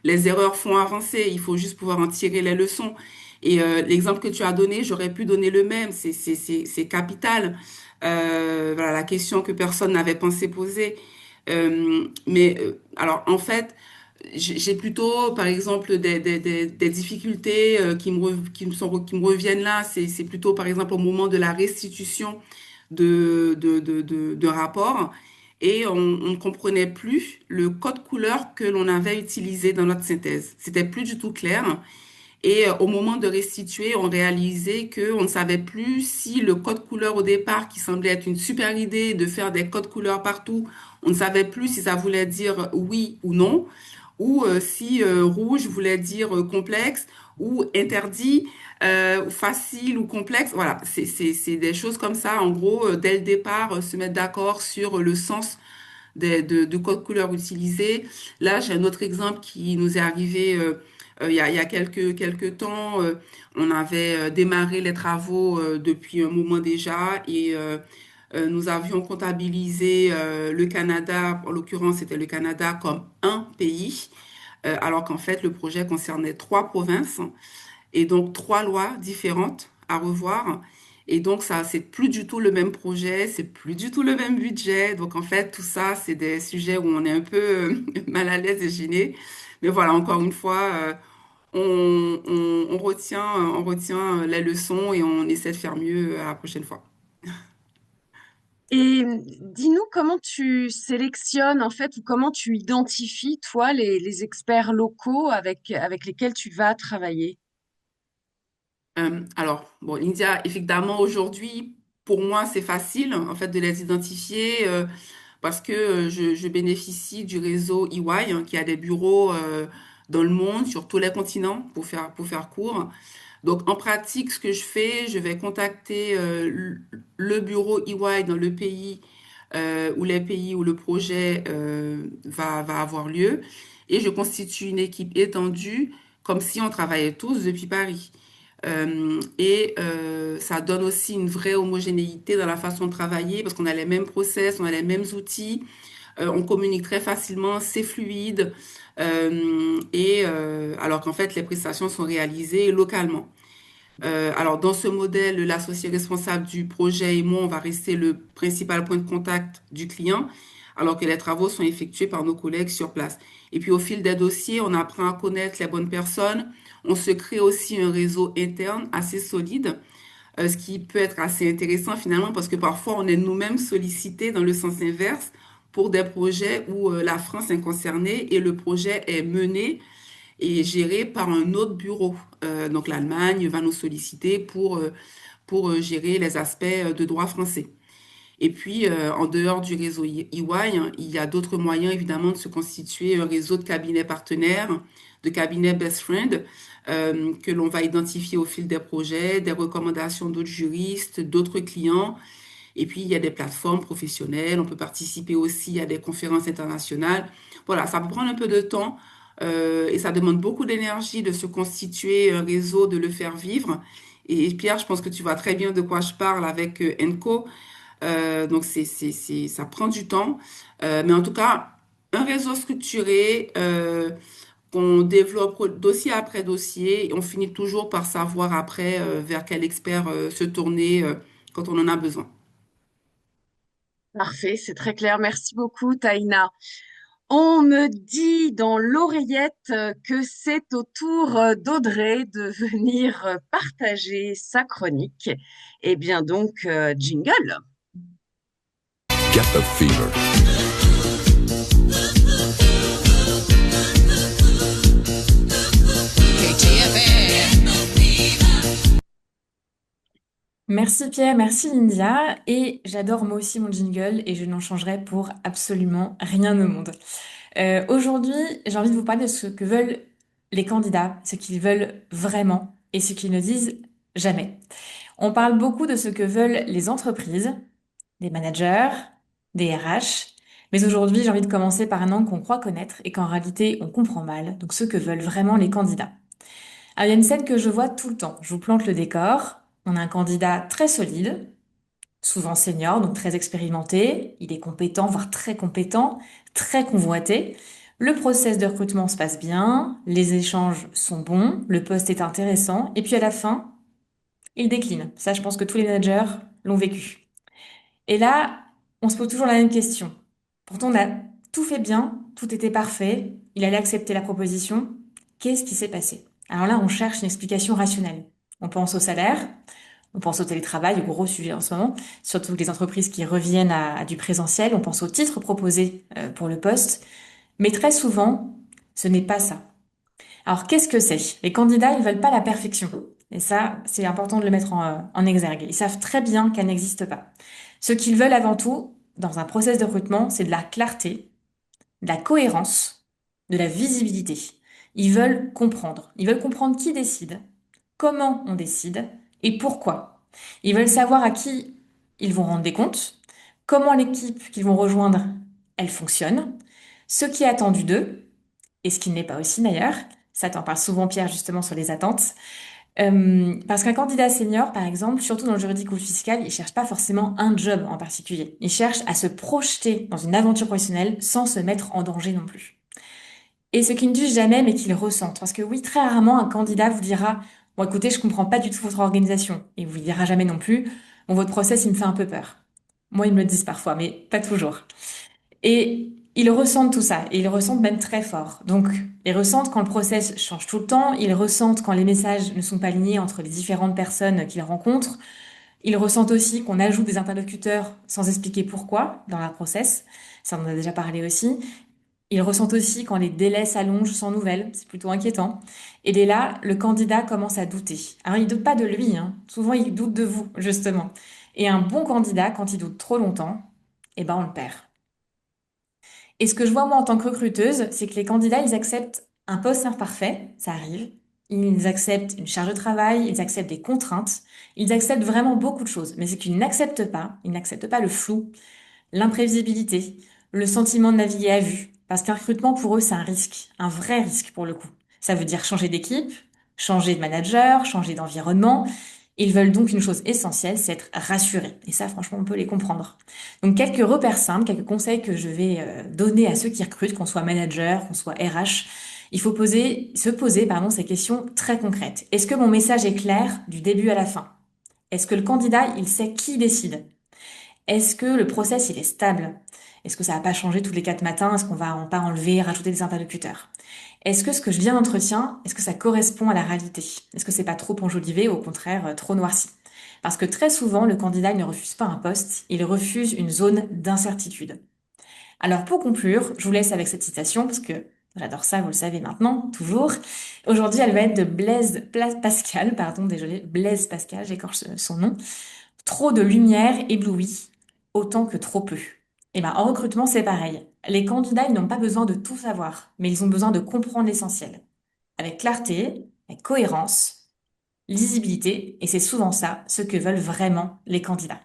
Les erreurs font avancer. Il faut juste pouvoir en tirer les leçons. Et l'exemple que tu as donné, j'aurais pu donner le même. C'est capital. Voilà, la question que personne n'avait pensé poser. Alors, en fait, j'ai plutôt, par exemple, des difficultés qui me reviennent là. C'est plutôt, par exemple, au moment de la restitution de rapports. Et on ne comprenait plus le code couleur que l'on avait utilisé dans notre synthèse. C'était plus du tout clair. Et au moment de restituer, on réalisait qu'on ne savait plus si le code couleur au départ, qui semblait être une super idée de faire des codes couleurs partout, on ne savait plus si ça voulait dire oui ou non, ou si rouge voulait dire complexe ou interdit, ou facile ou complexe. Voilà, c'est des choses comme ça. En gros, dès le départ, se mettre d'accord sur le sens de code couleur utilisé. Là, j'ai un autre exemple qui nous est arrivé Il y a quelques temps, on avait démarré les travaux depuis un moment déjà et nous avions comptabilisé le Canada, en l'occurrence c'était le Canada comme un pays, alors qu'en fait le projet concernait trois provinces et donc trois lois différentes à revoir. Et donc ça, c'est plus du tout le même projet, c'est plus du tout le même budget. Donc en fait, tout ça, c'est des sujets où on est un peu mal à l'aise et gêné. Mais voilà, encore une fois, on retient les leçons et on essaie de faire mieux la prochaine fois. Et dis-nous comment tu sélectionnes en fait ou comment tu identifies toi les experts locaux avec lesquels tu vas travailler. Alors, bon, India, évidemment, aujourd'hui, pour moi, c'est facile, en fait, de les identifier parce que je bénéficie du réseau EY, hein, qui a des bureaux dans le monde, sur tous les continents, pour faire court. Donc, en pratique, ce que je fais, je vais contacter le bureau EY dans le pays ou les pays où le projet va avoir lieu et je constitue une équipe étendue comme si on travaillait tous depuis Paris. Ça donne aussi une vraie homogénéité dans la façon de travailler parce qu'on a les mêmes process, on a les mêmes outils, on communique très facilement, c'est fluide, alors qu'en fait les prestations sont réalisées localement. Alors, dans ce modèle, l'associé responsable du projet et moi, on va rester le principal point de contact du client, alors que les travaux sont effectués par nos collègues sur place. Et puis, au fil des dossiers, on apprend à connaître les bonnes personnes. On se crée aussi un réseau interne assez solide, ce qui peut être assez intéressant finalement, parce que parfois, on est nous-mêmes sollicités dans le sens inverse pour des projets où la France est concernée et le projet est mené et géré par un autre bureau. Donc l'Allemagne va nous solliciter pour gérer les aspects de droit français. Et puis, en dehors du réseau EY, hein, il y a d'autres moyens, évidemment, de se constituer un réseau de cabinets partenaires, de cabinets best friend, que l'on va identifier au fil des projets, des recommandations d'autres juristes, d'autres clients. Et puis, il y a des plateformes professionnelles. On peut participer aussi à des conférences internationales. Voilà, ça peut prendre un peu de temps et ça demande beaucoup d'énergie de se constituer un réseau, de le faire vivre. Et Pierre, je pense que tu vois très bien de quoi je parle avec Enco. Donc, ça prend du temps. Mais en tout cas, un réseau structuré qu'on développe dossier après dossier et on finit toujours par savoir après vers quel expert se tourner quand on en a besoin. Parfait, c'est très clair. Merci beaucoup, Taïna. On me dit dans l'oreillette que c'est au tour d'Audrey de venir partager sa chronique. Eh bien donc, jingle. Get the fever. Merci Pierre, merci India. Et j'adore moi aussi mon jingle et je n'en changerai pour absolument rien au monde. Aujourd'hui, j'ai envie de vous parler de ce que veulent les candidats, ce qu'ils veulent vraiment et ce qu'ils ne disent jamais. On parle beaucoup de ce que veulent les entreprises, des managers, des RH. Mais aujourd'hui, j'ai envie de commencer par un angle qu'on croit connaître et qu'en réalité, on comprend mal. Donc, ce que veulent vraiment les candidats. Alors, il y a une scène que je vois tout le temps. Je vous plante le décor. On a un candidat très solide, souvent senior, donc très expérimenté. Il est compétent, voire très compétent, très convoité. Le process de recrutement se passe bien, les échanges sont bons, le poste est intéressant. Et puis à la fin, il décline. Ça, je pense que tous les managers l'ont vécu. Et là, on se pose toujours la même question. Pourtant, on a tout fait bien, tout était parfait, il allait accepter la proposition. Qu'est-ce qui s'est passé? Alors là, on cherche une explication rationnelle. On pense au salaire, on pense au télétravail, au gros sujet en ce moment, surtout les entreprises qui reviennent à du présentiel, on pense au titre proposé pour le poste. Mais très souvent, ce n'est pas ça. Alors, qu'est-ce que c'est? Les candidats, ils veulent pas la perfection. Et ça, c'est important de le mettre en exergue. Ils savent très bien qu'elle n'existe pas. Ce qu'ils veulent avant tout, dans un process de recrutement, c'est de la clarté, de la cohérence, de la visibilité. Ils veulent comprendre. Ils veulent comprendre qui décide, comment on décide et pourquoi. Ils veulent savoir à qui ils vont rendre des comptes, comment l'équipe qu'ils vont rejoindre, elle fonctionne, ce qui est attendu d'eux, et ce qui n'est pas aussi d'ailleurs, Ça t'en parle souvent, Pierre, justement, sur les attentes. Parce qu'un candidat senior, par exemple, surtout dans le juridique ou le fiscal, il cherche pas forcément un job en particulier. Il cherche à se projeter dans une aventure professionnelle sans se mettre en danger non plus. Et ce qu'ils ne disent jamais, mais qu'ils ressentent. Parce que oui, très rarement, un candidat vous dira, bon, écoutez, je comprends pas du tout votre organisation. Et il vous dira jamais non plus, bon, votre process, il me fait un peu peur. Moi, ils me le disent parfois, mais pas toujours. Et ils ressentent tout ça, et ils le ressentent même très fort. Donc, ils ressentent quand le process change tout le temps, ils ressentent quand les messages ne sont pas alignés entre les différentes personnes qu'ils rencontrent, ils ressentent aussi qu'on ajoute des interlocuteurs sans expliquer pourquoi dans la process. Ça, on en a déjà parlé aussi. Ils ressentent aussi quand les délais s'allongent sans nouvelles, c'est plutôt inquiétant. Et dès là, le candidat commence à douter. Alors, il doute pas de lui, hein. Souvent, il doute de vous, justement. Et un bon candidat, quand il doute trop longtemps, eh ben, on le perd. Et ce que je vois moi en tant que recruteuse, c'est que les candidats, ils acceptent un poste imparfait, ça arrive. Ils acceptent une charge de travail, ils acceptent des contraintes, ils acceptent vraiment beaucoup de choses. Mais ce qu'ils n'acceptent pas, ils n'acceptent pas le flou, l'imprévisibilité, le sentiment de naviguer à vue. Parce qu'un recrutement, pour eux, c'est un risque, un vrai risque pour le coup. Ça veut dire changer d'équipe, changer de manager, changer d'environnement. Ils veulent donc une chose essentielle, c'est être rassurés. Et ça, franchement, on peut les comprendre. Donc, quelques repères simples, quelques conseils que je vais donner à ceux qui recrutent, qu'on soit manager, qu'on soit RH. Il faut se poser, pardon, ces questions très concrètes. Est-ce que mon message est clair du début à la fin? Est-ce que le candidat, il sait qui décide? Est-ce que le process, il est stable? Est-ce que ça va pas changer tous les 4 matins? Est-ce qu'on va pas enlever, rajouter des interlocuteurs? Est-ce que ce que je viens d'entretien, est-ce que ça correspond à la réalité? Est-ce que c'est pas trop enjolivé ou au contraire trop noirci? Parce que très souvent, le candidat il ne refuse pas un poste, il refuse une zone d'incertitude. Alors pour conclure, je vous laisse avec cette citation parce que j'adore ça, vous le savez maintenant, toujours. Aujourd'hui, elle va être de Pascal, pardon, désolé, Blaise Pascal, j'écorche son nom. Trop de lumière éblouit autant que trop peu. Et ben, en recrutement, c'est pareil. Les candidats, ils n'ont pas besoin de tout savoir, mais ils ont besoin de comprendre l'essentiel. Avec clarté, avec cohérence, lisibilité, et c'est souvent ça, ce que veulent vraiment les candidats.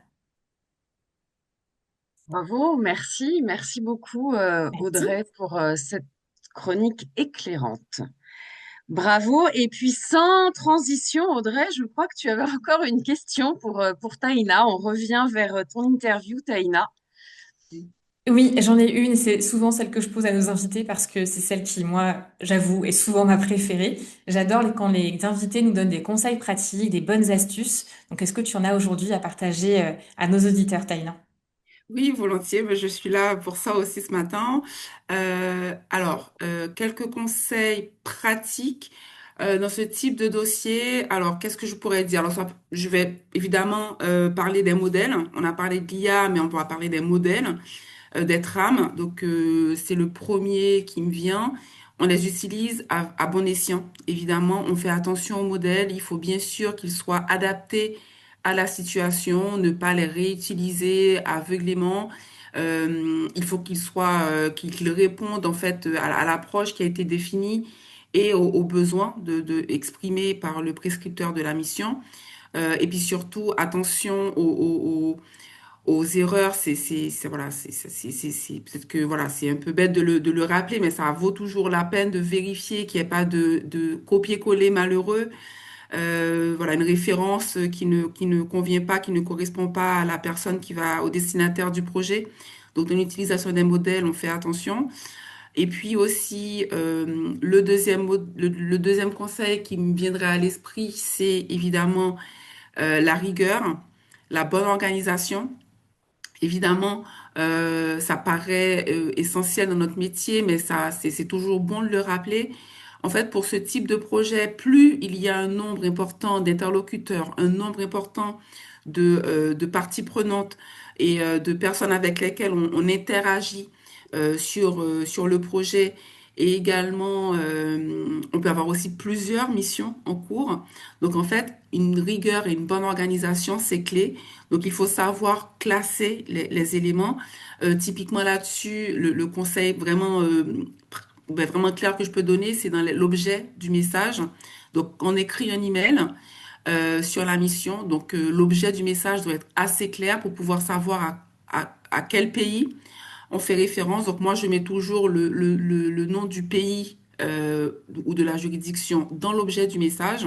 Bravo, merci, merci beaucoup Merci. Audrey pour cette chronique éclairante. Bravo. Et puis sans transition, Audrey, je crois que tu avais encore une question pour Taïna. On revient vers ton interview, Taïna. Oui, j'en ai une, c'est souvent celle que je pose à nos invités parce que c'est celle qui, moi, j'avoue, est souvent ma préférée. J'adore quand les invités nous donnent des conseils pratiques, des bonnes astuces. Donc, est-ce que tu en as aujourd'hui à partager à nos auditeurs, Taïna? Oui, volontiers, mais je suis là pour ça aussi ce matin. Quelques conseils pratiques dans ce type de dossier. Alors, qu'est-ce que je pourrais dire? Je vais évidemment parler des modèles. On a parlé de l'IA, mais on pourra parler des modèles, des trames. Donc, c'est le premier qui me vient. On les utilise à bon escient. Évidemment, on fait attention aux modèles. Il faut bien sûr qu'ils soient adaptés à la situation, ne pas les réutiliser aveuglément. Il faut qu'ils répondent en fait à l'approche qui a été définie et aux besoins exprimés par le prescripteur de la mission. Et puis surtout, attention aux erreurs. Voilà, peut-être que voilà, c'est un peu bête de le rappeler, mais ça vaut toujours la peine de vérifier qu'il n'y ait pas de copier-coller malheureux, voilà, une référence qui ne convient pas, qui ne correspond pas à la personne au destinataire du projet. Donc, dans l'utilisation des modèles, on fait attention. Et puis aussi, le deuxième conseil qui me viendrait à l'esprit, c'est évidemment la rigueur, la bonne organisation. Évidemment, ça paraît essentiel dans notre métier, mais c'est toujours bon de le rappeler. En fait, pour ce type de projet, plus il y a un nombre important d'interlocuteurs, un nombre important de parties prenantes et de personnes avec lesquelles on interagit sur le projet, et également, on peut avoir aussi plusieurs missions en cours. Donc, en fait, une rigueur et une bonne organisation, c'est clé. Donc, il faut savoir classer les éléments. Typiquement là-dessus, le conseil vraiment clair que je peux donner, c'est dans l'objet du message. Donc, on écrit un email sur la mission. Donc, l'objet du message doit être assez clair pour pouvoir savoir à quel pays on fait référence. Donc, moi, je mets toujours le nom du pays ou de la juridiction dans l'objet du message.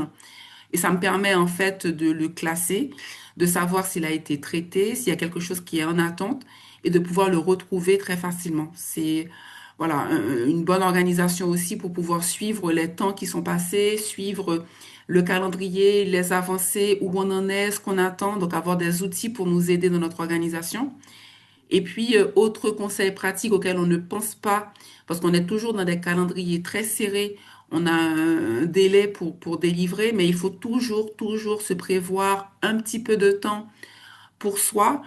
Et ça me permet en fait de le classer, de savoir s'il a été traité, s'il y a quelque chose qui est en attente et de pouvoir le retrouver très facilement. C'est voilà, une bonne organisation aussi pour pouvoir suivre les temps qui sont passés, suivre le calendrier, les avancées, où on en est, ce qu'on attend, donc avoir des outils pour nous aider dans notre organisation. Et puis, autre conseil pratique auquel on ne pense pas, parce qu'on est toujours dans des calendriers très serrés, on a un délai pour délivrer, mais il faut toujours se prévoir un petit peu de temps pour soi,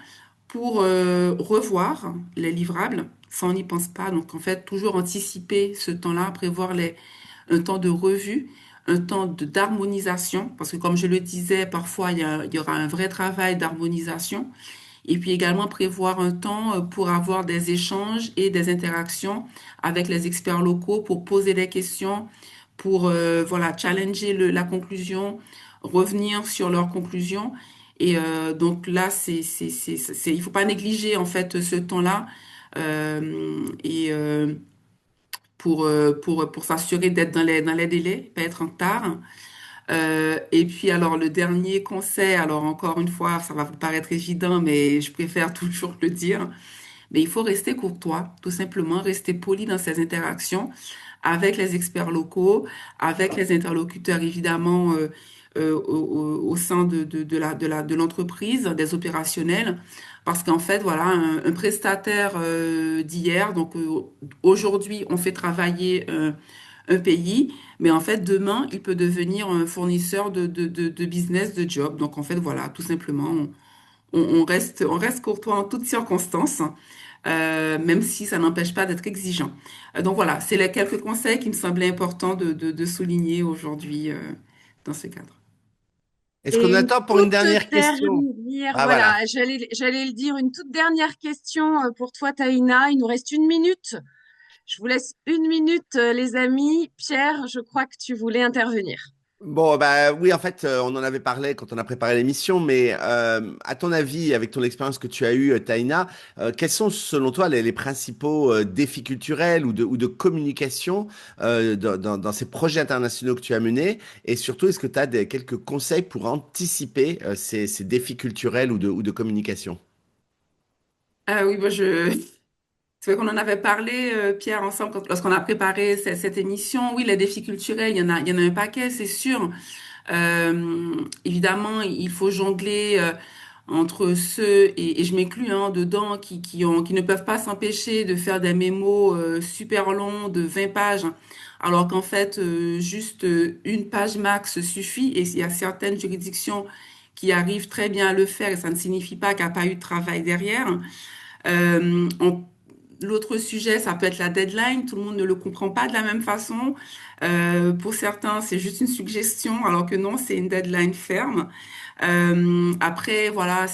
pour revoir les livrables. Ça, on n'y pense pas. Donc, en fait, toujours anticiper ce temps-là, prévoir un temps de revue, un temps d'harmonisation, parce que comme je le disais, parfois, il y aura un vrai travail d'harmonisation. Et puis également prévoir un temps pour avoir des échanges et des interactions avec les experts locaux pour poser des questions, pour voilà, challenger la conclusion, revenir sur leur conclusion. Et donc là, il faut pas négliger en fait ce temps-là et pour s'assurer d'être dans les délais, pas être en retard. Et puis alors le dernier conseil, alors encore une fois, ça va vous paraître évident, mais je préfère toujours le dire, mais il faut rester courtois, tout simplement rester poli dans ses interactions avec les experts locaux, avec les interlocuteurs évidemment au sein de l'entreprise, des opérationnels, parce qu'en fait voilà un prestataire d'hier, donc aujourd'hui on fait travailler un pays, mais en fait, demain, il peut devenir un fournisseur de business, de job. Donc, en fait, voilà, tout simplement, on reste courtois en toutes circonstances, même si ça n'empêche pas d'être exigeant. Donc, voilà, c'est les quelques conseils qui me semblaient importants de souligner aujourd'hui, dans ce cadre. Est-ce Et qu'on une attend pour une toute dernière question? dernière, Ah voilà. voilà, j'allais le dire, une toute dernière question pour toi, Taïna. Il nous reste 1 minute. Je vous laisse 1 minute, les amis. Pierre, je crois que tu voulais intervenir. Bon, bah oui, en fait, on en avait parlé quand on a préparé l'émission, mais à ton avis, avec ton expérience que tu as eue, Taïna, quels sont selon toi les principaux défis culturels ou de communication dans ces projets internationaux que tu as menés? Et surtout, est-ce que tu as quelques conseils pour anticiper ces défis culturels ou de communication? Ah oui, moi, c'est vrai qu'on en avait parlé, Pierre, ensemble, lorsqu'on a préparé cette émission. Oui, les défis culturels, il y en a un paquet, c'est sûr. Évidemment, il faut jongler entre ceux, et je m'inclus hein, dedans, qui ne peuvent pas s'empêcher de faire des mémos super longs de 20 pages, alors qu'en fait, juste une page max suffit. Et il y a certaines juridictions qui arrivent très bien à le faire, et ça ne signifie pas qu'il n'y a pas eu de travail derrière. Euh, on- L'autre sujet, ça peut être la deadline. Tout le monde ne le comprend pas de la même façon. Pour certains, c'est juste une suggestion, alors que non, c'est une deadline ferme. Après, voilà,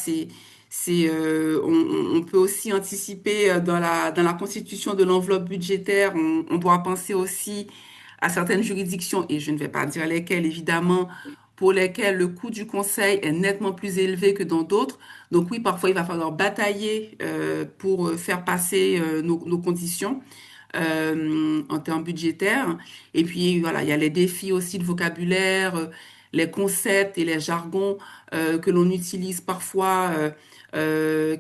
on peut aussi anticiper dans la constitution de l'enveloppe budgétaire. On doit penser aussi à certaines juridictions, et je ne vais pas dire lesquelles, évidemment, pour lesquelles le coût du conseil est nettement plus élevé que dans d'autres. Donc oui, parfois, il va falloir batailler pour faire passer nos conditions en termes budgétaires. Et puis, voilà, il y a les défis aussi de vocabulaire, les concepts et les jargons que l'on utilise parfois,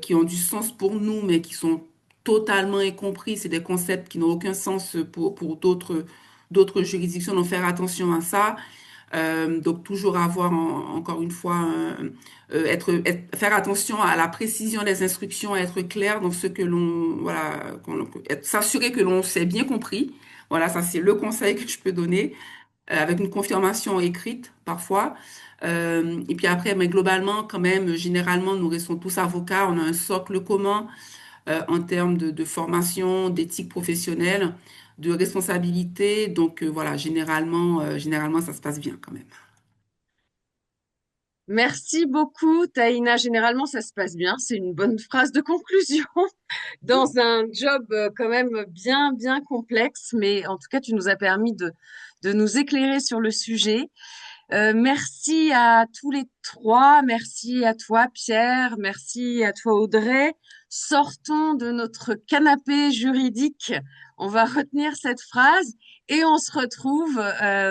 qui ont du sens pour nous, mais qui sont totalement incompris. C'est des concepts qui n'ont aucun sens pour d'autres juridictions. Donc, faire attention à ça. Donc toujours avoir encore une fois faire attention à la précision des instructions, à être clair dans ce que l'on voilà, s'assurer que l'on s'est bien compris. Voilà, ça c'est le conseil que je peux donner avec une confirmation écrite parfois. Et puis après, mais globalement, quand même, généralement, nous restons tous avocats. On a un socle commun en termes de formation, d'éthique professionnelle, de responsabilité. Donc voilà, généralement, ça se passe bien quand même. Merci beaucoup, Taïna. Généralement, ça se passe bien. C'est une bonne phrase de conclusion dans un job quand même bien complexe. Mais en tout cas, tu nous as permis de nous éclairer sur le sujet. Merci à tous les trois. Merci à toi, Pierre. Merci à toi, Audrey. Sortons de notre canapé juridique. On va retenir cette phrase Et on se retrouve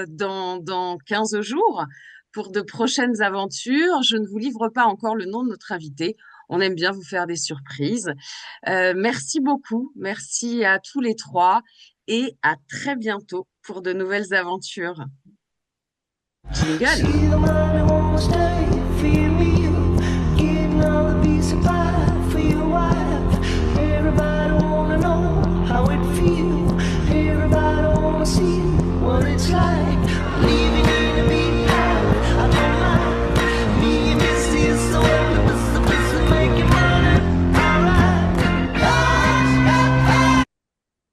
dans 15 jours pour de prochaines aventures. Je ne vous livre pas encore le nom de notre invité. On aime bien vous faire des surprises. Merci beaucoup. Merci à tous les trois et à très bientôt pour de nouvelles aventures. Jingle! See the money won't stay, feel me, you getting all the pieces.